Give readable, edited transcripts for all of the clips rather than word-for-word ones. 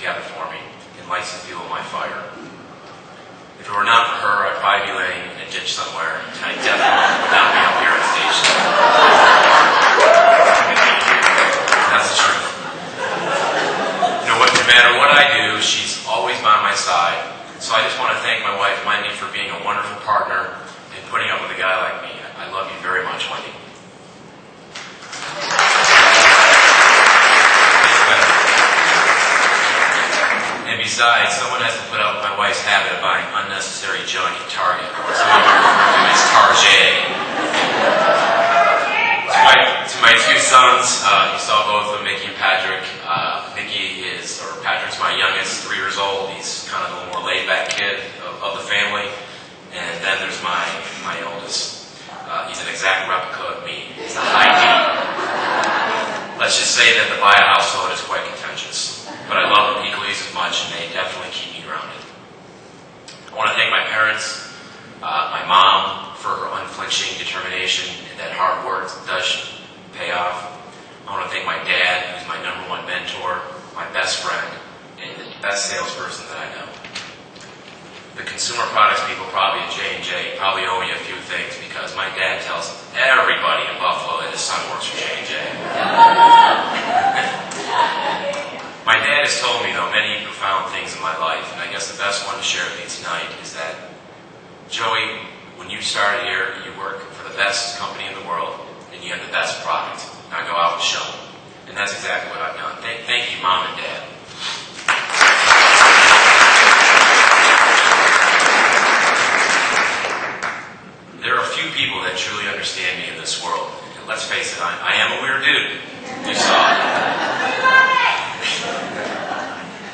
together for me and lights the fuel of my fire. If it were not for her, I'd probably be laying in a ditch somewhere, and I definitely would not be up here on stage. That's the truth. No matter what I do, she's always by my side. So I just want to thank my wife, Wendy, for being a wonderful partner and putting up with a guy like me. I love you very much, Wendy. And besides, someone has to put up with my wife's habit of buying unnecessary junk at Target. So it's Target. To my two sons, you saw both of them, Mickey and Patrick. Patrick's my youngest, 3 years old. He's kind of the more laid-back kid of the family. And then there's my oldest. He's an exact replica of me. He's a high D. Let's just say that the Baia household is quite contentious. But I love them equally as much, and they definitely keep me grounded. I want to thank my parents, my mom for her unflinching determination, and that hard work does pay off. I want to thank my dad, who's my #1 mentor, my best friend, and the best salesperson that I know. The consumer products people probably at J&J probably owe me a few things because my dad tells everybody in Buffalo that his son works for J&J. My dad has told me, though, many profound things in my life, and I guess the best one to share with you tonight is that, Joey, when you started here, you work for the best company in the world, and you have the best product. Now go out and show them. And that's exactly what I've done. Thank you, Mom and Dad. There are a few people that truly understand me in this world. And let's face it, I am a weird dude. You saw it.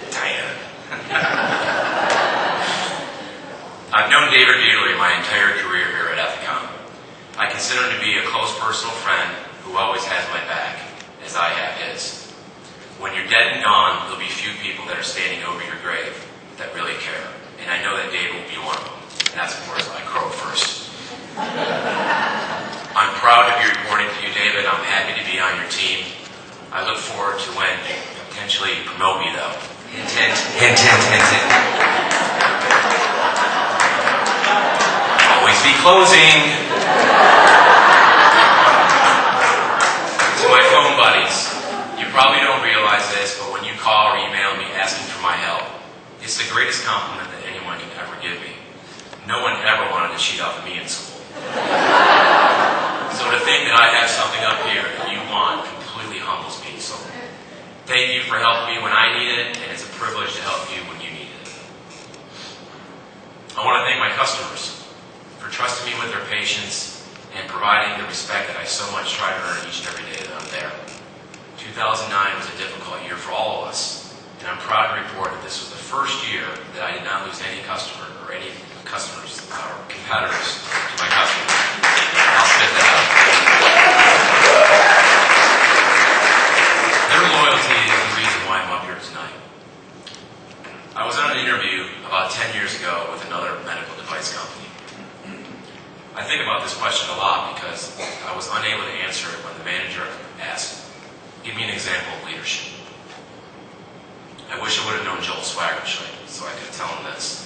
Diana. I've known David Beatley my entire career here at Ethicon. I consider him to be a close personal friend who always has my back, as I have his. When you're dead and gone, there'll be few people that are standing over your grave that really care. And I know that David will be one of them. And that's, of course, I crow first. I'm proud to be reporting to you, David. I'm happy to be on your team. I look forward to when you potentially promote me, though. Hint, hint, hint, hint, hint, hint. Always be closing. To my phone buddies, you probably don't realize this, but when you call or email me asking for my help, it's the greatest compliment that anyone can ever give me. No one ever wanted to cheat off of me in school. So to think that I have something up here that you want completely humbles me. So thank you for helping me when I need it, and it's a privilege to help you when you need it. I want to thank my customers for trusting me with their patience and providing the respect that I so much try to earn each and every day that I'm there. 2009 was a difficult year for all of us, and I'm proud to report that this was the first year that I did not lose any customer or any customers or competitors to my customers. I'll spit that out. Their loyalty is the reason why I'm up here tonight. I was on an interview about 10 years ago with another medical device company. I think about this question a lot because I was unable to answer it when the manager asked, give me an example of leadership. I wish I would have known Joel Swaggershite so I could tell him this.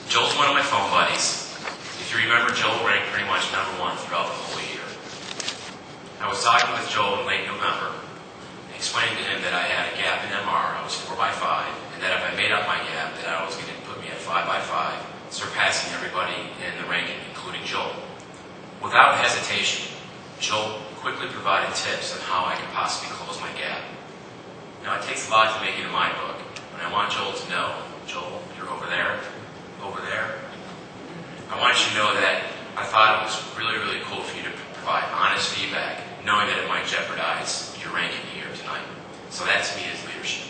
Joel's one of my phone buddies. If you remember, Joel ranked pretty much #1 throughout the whole year. I was talking with Joel in late November, explaining to him that I had a gap in MR, I was 4x5, and that if I made up my gap, that I was going to put me at 5x5, surpassing everybody in the ranking, including Joel. Without hesitation, Joel quickly provided tips on how I could possibly close my gap. Now, it takes a lot to make it in my book, but I want Joel to know, Joel, you're over there, over there. I want you to know that I thought it was really, really cool for you to provide honest feedback, knowing that it might jeopardize your ranking here tonight. So that to me is leadership.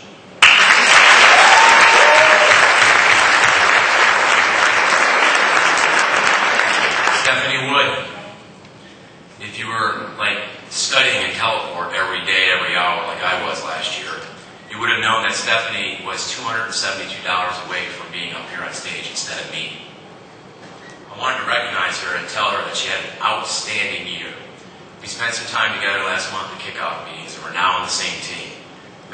Stephanie Wood, if you were studying in teleport every day, every hour like I was last year, you would have known that Stephanie was $272 away from being up here on stage instead of me. I wanted to recognize her and tell her that she had an outstanding year. We spent some time together last month at kickoff meetings, and we're now on the same team.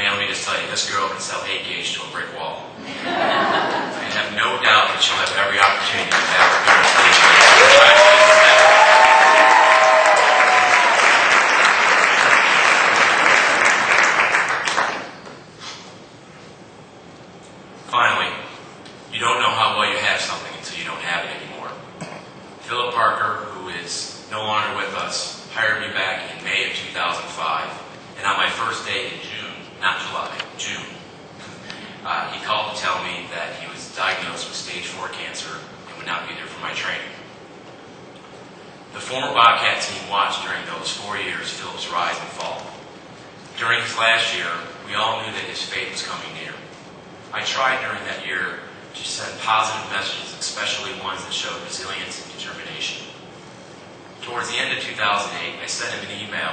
Man, let me just tell you, this girl can sell 8 gauge to a brick wall. I have no doubt that she'll have every opportunity to have a good stage. Finally, you don't know how well you have something until you don't have it anymore. Philip Parker, who is no longer with us, hired me back in May of 2005, and on my first day in June, not July, June, he called to tell me that he was diagnosed with stage 4 cancer and would not be there for my training. The former Bobcat team watched during those 4 years Philip's rise and fall. During his last year, we all knew that his fate was coming near. I tried during that year to send positive messages, especially ones that showed resilience and determination. Towards the end of 2008, I sent him an email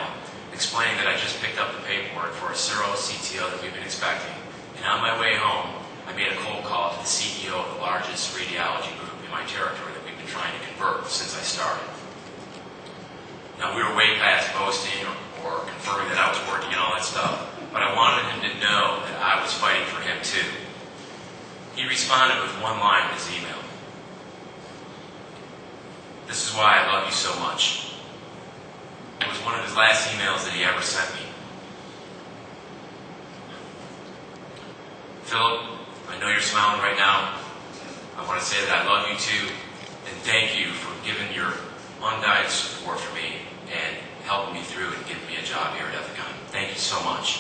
explaining that I just picked up the paperwork for a Sero CTO that we've been expecting, and on my way home, I made a cold call to the CEO of the largest radiology group in my territory that we've been trying to convert since I started. Now, we were way past boasting or confirming that I was working and all that stuff, but I wanted him to know that I was fighting for him too. He responded with one line in his email. "This is why I love you so much." It was one of his last emails that he ever sent me. Philip, I know you're smiling right now. I want to say that I love you too, and thank you for giving your undying support for me and helping me through and giving me a job here at Ethicon. Thank you so much.